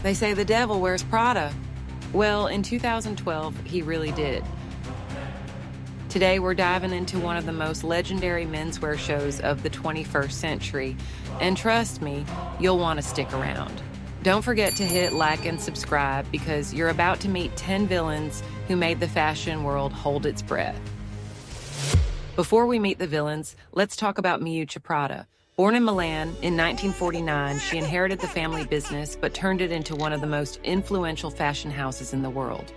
They say the devil wears Prada. Well, in 2012, he really did. Today, we're diving into one of the most legendary menswear shows of the 21st century, and trust me, you'll want to stick around. Don't forget to hit like and subscribe because you're about to meet 10 villains who made the fashion world hold its breath. Before we meet the villains, let's talk about Miuccia Prada. Born in Milan in 1949, she inherited the family business but turned it into one of the most influential fashion houses in the world.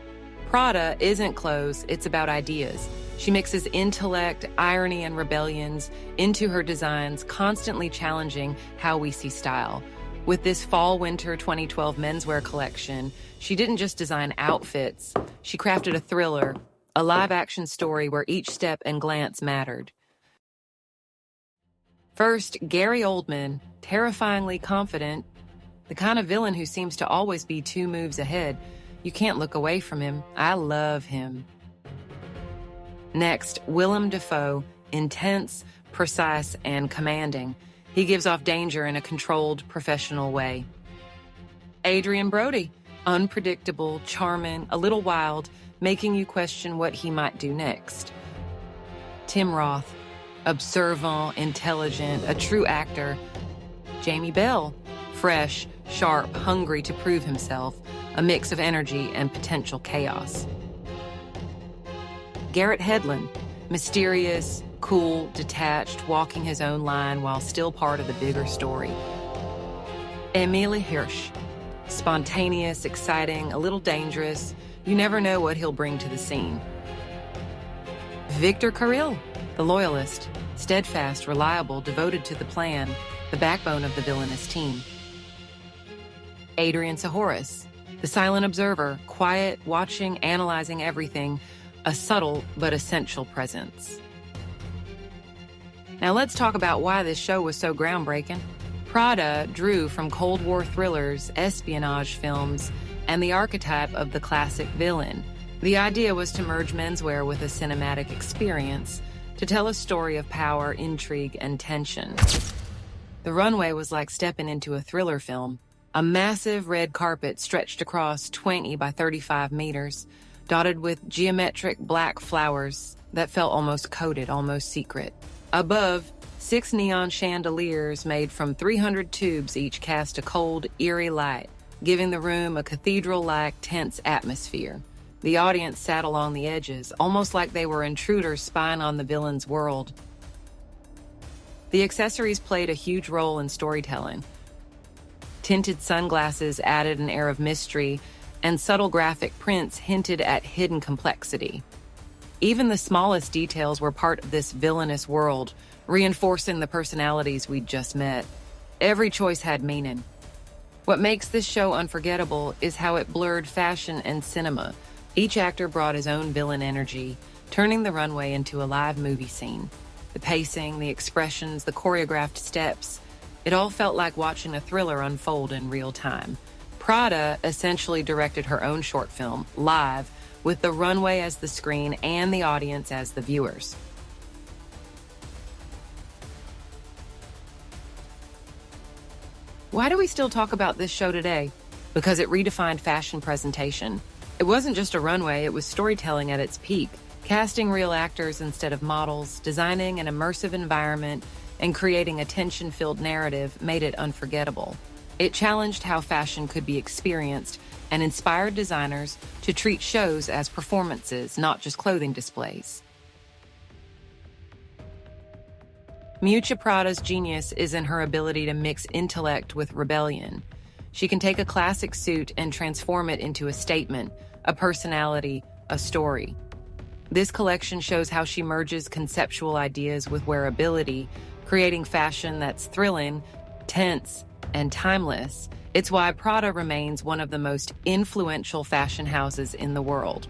Prada isn't clothes, it's about ideas. She mixes intellect, irony, and rebellions into her designs, constantly challenging how we see style. With this fall-winter 2012 menswear collection, she didn't just design outfits, she crafted a thriller, a live-action story where each step and glance mattered. First, Gary Oldman, terrifyingly confident, the kind of villain who seems to always be 2 moves ahead. You can't look away from him. I love him. Next, Willem Dafoe, intense, precise, and commanding. He gives off danger in a controlled, professional way. Adrian Brody, unpredictable, charming, a little wild, making you question what he might do next. Tim Roth, observant, intelligent, a true actor. Jamie Bell, fresh, sharp, hungry to prove himself, a mix of energy and potential chaos. Garrett Hedlund, mysterious, cool, detached, walking his own line while still part of the bigger story. Emile Hirsch, spontaneous, exciting, a little dangerous. You never know what he'll bring to the scene. Victor Kirill, the loyalist, steadfast, reliable, devoted to the plan, the backbone of the villainous team. Adrian Sahoris, the silent observer, quiet, watching, analyzing everything, a subtle but essential presence. Now let's talk about why this show was so groundbreaking. Prada drew from Cold War thrillers, espionage films, and the archetype of the classic villain. The idea was to merge menswear with a cinematic experience, to tell a story of power, intrigue, and tension. The runway was like stepping into a thriller film. A massive red carpet stretched across 20 by 35 meters, dotted with geometric black flowers that felt almost coded, almost secret. Above, 6 neon chandeliers made from 300 tubes each cast a cold, eerie light, giving the room a cathedral-like, tense atmosphere. The audience sat along the edges, almost like they were intruders spying on the villain's world. The accessories played a huge role in storytelling. Tinted sunglasses added an air of mystery, and subtle graphic prints hinted at hidden complexity. Even the smallest details were part of this villainous world, reinforcing the personalities we'd just met. Every choice had meaning. What makes this show unforgettable is how it blurred fashion and cinema. Each actor brought his own villain energy, turning the runway into a live movie scene. The pacing, the expressions, the choreographed steps, it all felt like watching a thriller unfold in real time. Prada essentially directed her own short film, live, with the runway as the screen and the audience as the viewers. Why do we still talk about this show today? Because it redefined fashion presentation. It wasn't just a runway, it was storytelling at its peak, casting real actors instead of models, designing an immersive environment, and creating a tension-filled narrative made it unforgettable. It challenged how fashion could be experienced and inspired designers to treat shows as performances, not just clothing displays. Miuccia Prada's genius is in her ability to mix intellect with rebellion. She can take a classic suit and transform it into a statement, a personality, a story. This collection shows how she merges conceptual ideas with wearability, creating fashion that's thrilling, tense, and timeless. It's why Prada remains one of the most influential fashion houses in the world.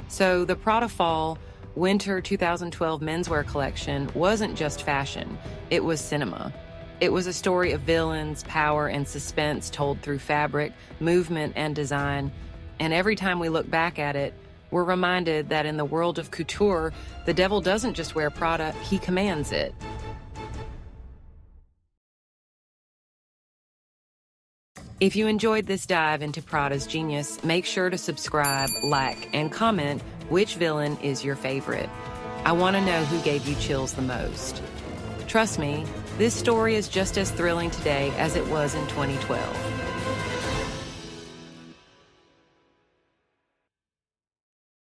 So the Prada Fall Winter 2012 menswear collection wasn't just fashion, it was cinema. It was a story of villains, power, and suspense told through fabric, movement, and design. And every time we look back at it, we're reminded that in the world of couture, the devil doesn't just wear Prada, he commands it. If you enjoyed this dive into Prada's genius, make sure to subscribe, like, and comment which villain is your favorite. I want to know who gave you chills the most. Trust me, this story is just as thrilling today as it was in 2012.